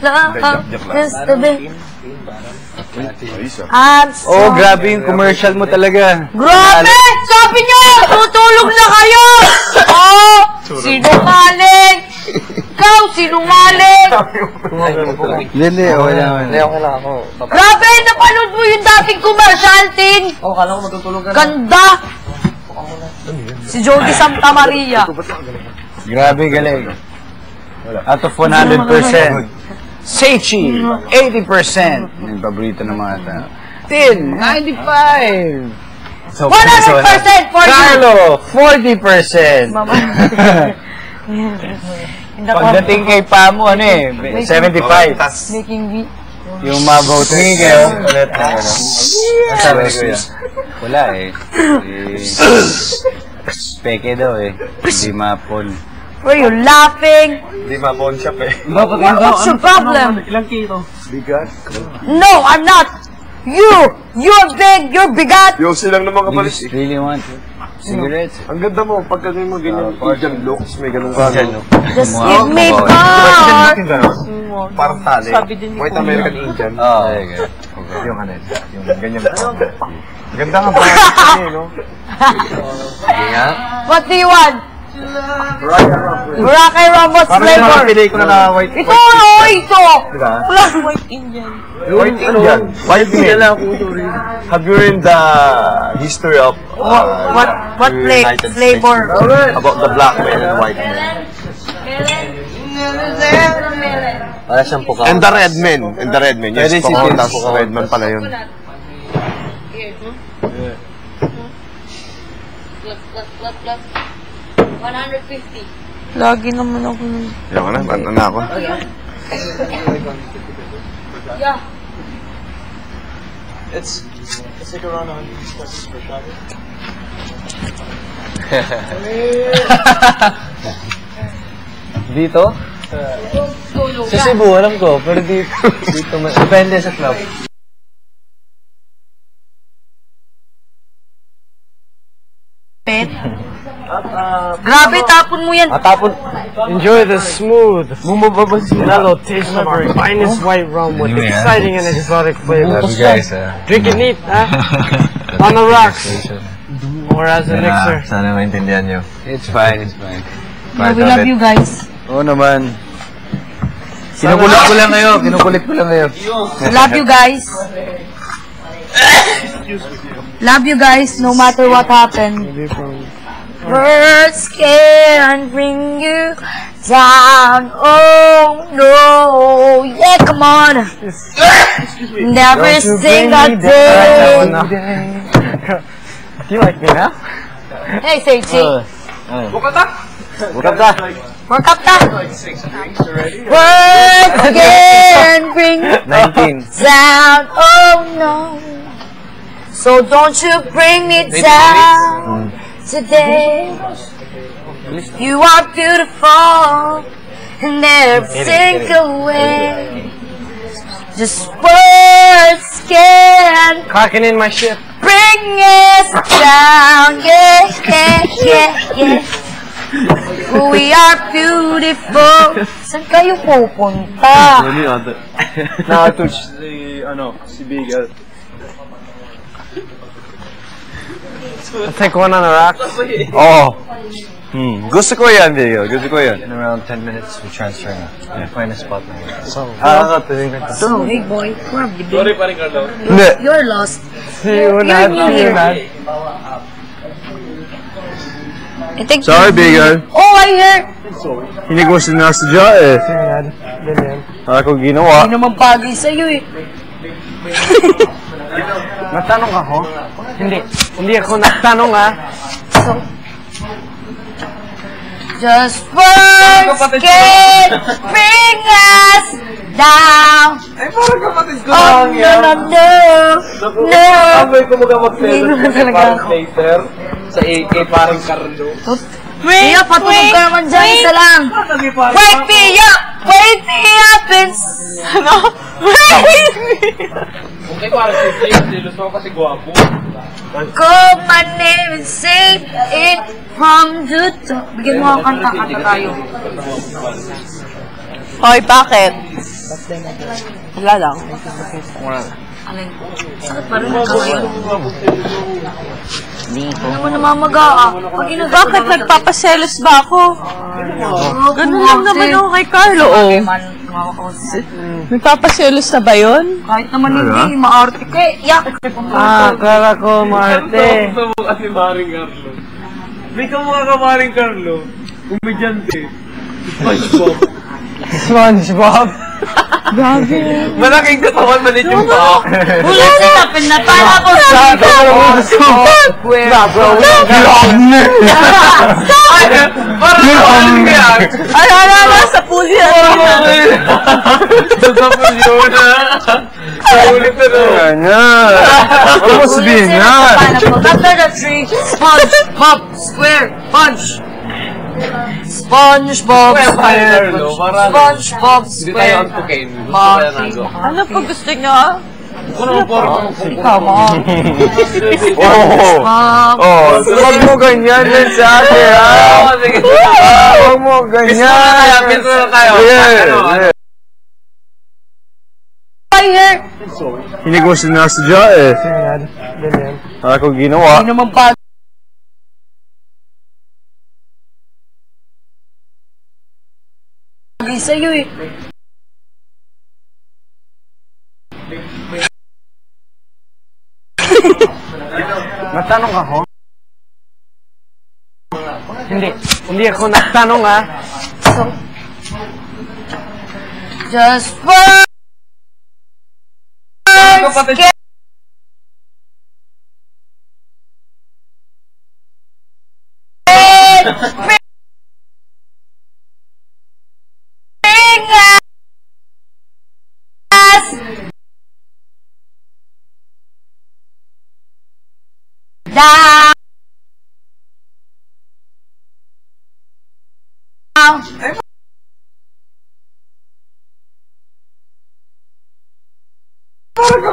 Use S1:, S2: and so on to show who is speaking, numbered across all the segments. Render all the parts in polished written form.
S1: love is the best.
S2: Oh, grabe yung commercial mo talaga.
S1: Grabe! Sabi niyo, tutulog na kayo! Oh, sinungaling! Ikaw, sinungaling!
S2: Hindi, wala.
S1: Grabe, napanood mo yung dating commercial, Tin!
S3: Oh, kala ko matutulog ka na.
S1: Ganda! Si Jody Santa Maria.
S2: Grabe, galing. Out of 100%. Seichi, 80%. Yung paborito ng mga tao. Tin, 95.
S1: 100% for you!
S2: Carlo, 40%. Pagdating kay Pamo, ano eh, 75.
S1: Making me.
S2: Yung ma-vote me kayo. Ulit na ano. Sabi ko yan. Wala eh. Peke daw eh. Hindi ma-pon.
S1: Were you laughing?
S3: Hindi ma-pawn shop eh.
S1: What's your problem?
S3: Ilang kilo? Bigat.
S1: No, I'm not! You're big, you're bigat!
S3: Yung silang naman
S2: Do
S3: kapalit
S2: you really want cigarettes?
S3: Ang ganda mo, pagka mo ganyan, Indian looks, may ganun ka.
S1: Just give me more!
S3: Parang tali. White American Indian.
S2: Oo.
S3: Yung ano, yung ganyan. Ganda nga ba? No? Sige nga.
S1: What do you want? Boracay Rambos
S3: Parang
S1: flavor!
S3: nakapili ko na white.
S1: Ito, no! Ito!
S3: Diba?
S1: White Indian.
S3: White Indian. White Indian. Have you read the history of
S1: What
S3: United
S1: flavor?
S3: States? About the black man and white man.
S2: Para siyang pukaw.
S3: And the red man. And the red man. Yes, Pocahontas. Red man pala yun.
S1: Look. 150. Lagi naman ako nun.
S3: Ayaw ka na, banta na ako.
S1: Yeah.
S4: It's like around 100 pesos per shot.
S2: Dito? Sa Cebu, alam ko. Pero dito depende sa club.
S1: Grabe, tapon mo yan.
S2: Tapon.
S4: Enjoy the smooth, mellow taste of our finest white rum with exciting and exotic flavors. Drink it neat, huh? On the rocks. Or as an elixir.
S3: Sana maintindihan nyo.
S2: It's fine, it's fine.
S1: Yeah, we love you guys.
S2: Oo naman. Kinukulit ko lang kayo.
S1: Love you guys. Love you guys, no matter what happened. Words can't bring you down. Oh no, yeah, come on. Never sing a day.
S4: Do you like me now?
S1: Hey, Seichi.
S2: Work up ta. Words
S1: can't bring you
S2: 19.
S1: down. Oh no. So don't you bring me down. Today, you are beautiful in every single way. Just words can
S4: Cracking in my ship.
S1: bring us down. Yeah, yeah, yeah, yeah. We are beautiful. Saan kayo pupunta?
S4: Nakatouch si Bigel. I'll take one on the rocks.
S3: Oh. Gusto ko yan, Diego. Gusto ko yan.
S4: In around 10 minutes, we transfer na. Find a spot na yun.
S1: So, hey boy, where have you been?
S4: Sorry, paring Carlo.
S3: Hindi.
S1: You're lost.
S4: See you
S1: You're new here.
S3: Sorry, Bigel.
S1: Oh, I hear.
S3: Hindi ko sinasadya eh. Ako ginawa.
S1: Hindi naman bagay sa'yo eh.
S4: Natanong ako? Hindi ako natanong ha.
S1: So, just words can't bring us down.
S4: Ay, parang kapatid ko
S1: Oh, no.
S4: Abay ko
S1: Hindi naman talaga.
S4: later sa AK parang Carlo.
S1: Mia, patulog ka naman dyan. Isa lang. Wake me up! Wake me up and... Ano? Wake me up!
S4: Okay, parang si James, dilos mo kasi gwapo.
S1: Call my name and say it from the top. Bigyan mo ang kanta tayo. Hoy, bakit?
S4: Wala lang.
S1: Alin? Sakit pa rin ang kamay. Hindi naman namamaga ah.
S4: Bakit nagpapaselos ba ako? Ganun lang naman ako kay Carlo, oh. Nagpapaselos na ba yun?
S1: Kahit naman hindi, maarte ka eh. Yak!
S4: Kala ko, Marte.
S5: Gusto mo kasi Maring Carlo. May kamukha ka Maring Carlo. Komedyante. SpongeBob.
S4: SpongeBob? Grabe.
S5: Malaking katawan, malit yung paa.
S1: Wala na! Pinapala ko sa
S5: Parang ano yan?
S4: Ano, sa pool yan.
S5: Sa pool yun Sa ulit na doon.
S3: Ano mo sabihin yan?
S1: After the tree, SpongeBob Square Punch! SpongeBob Square Punch! SpongeBob
S5: Hindi tayo
S1: Square
S5: antukin. Gusto ko yan nago.
S4: Ano po gusto nyo?
S1: Come on!
S3: Huwag mo ganyan din sa ate, ha? Huwag mo ganyan.
S5: Piso na tayo.
S3: Yeah.
S1: Fire!
S3: Hindi ko sinasadya eh. Ako ginawa.
S1: Hindi naman pa. Bagay sa'yo eh.
S4: Natanong ako? Hindi ako nagtanong, ha?
S1: So, just one scared. Down. Oh, no.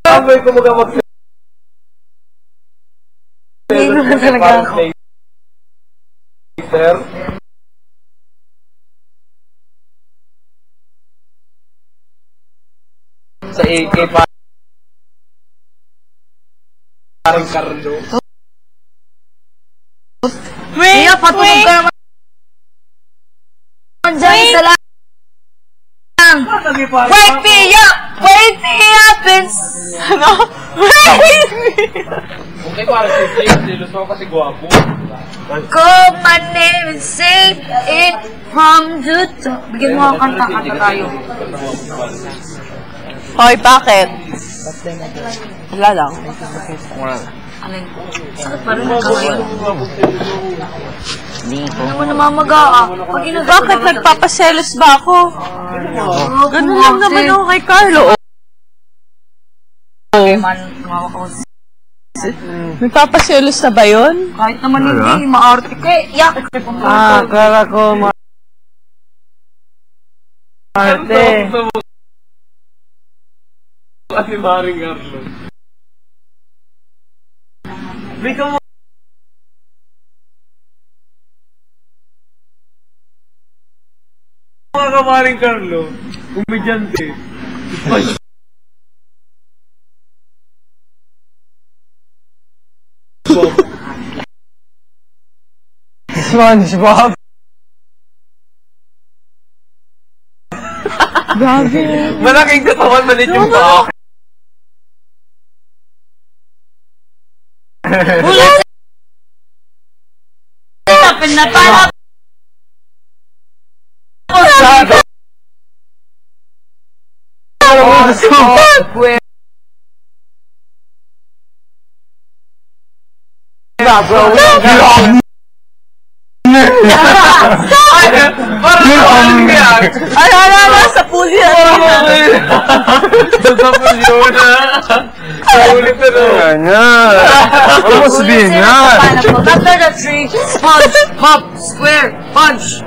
S5: Sabay ko mag
S1: Hindi naman talaga ako.
S5: Sir? Sa AK parang Carlo.
S1: Mia, patulog ka naman dyan, isa lang. Wake me up! Wake me up and... Ano? Wake me up!
S5: Okay, parang si James, silos mo kasi gwapo.
S1: Call my name and say it from the top. Bigyan mo ang kanta tayo.
S4: Hoy, bakit? Wala lang.
S1: Alin? Sakit pa rin ang kamay. Hindi naman namamaga ah.
S4: Bakit nagpapaselos ba ako? Ganun lang naman ako kay Carlo, oh. Nagpapaselos na ba yun?
S1: Kahit naman hindi, maarte ka eh. Yak!
S4: Kala ko, Marte.
S5: Gusto mo kasi Maring Carlo. May kamukha ka Maring Carlo. Komedyante.
S4: SpongeBob? Grabe.
S5: Malaking katawan, malit yung paa.
S1: Wala na! Pinapala ko sa...
S4: Ano, sa pool yan.
S5: Sa pool yun Sa ulit na doon.
S3: Ano mo sabihin yan?
S1: After the tree, SpongeBob Square Punch!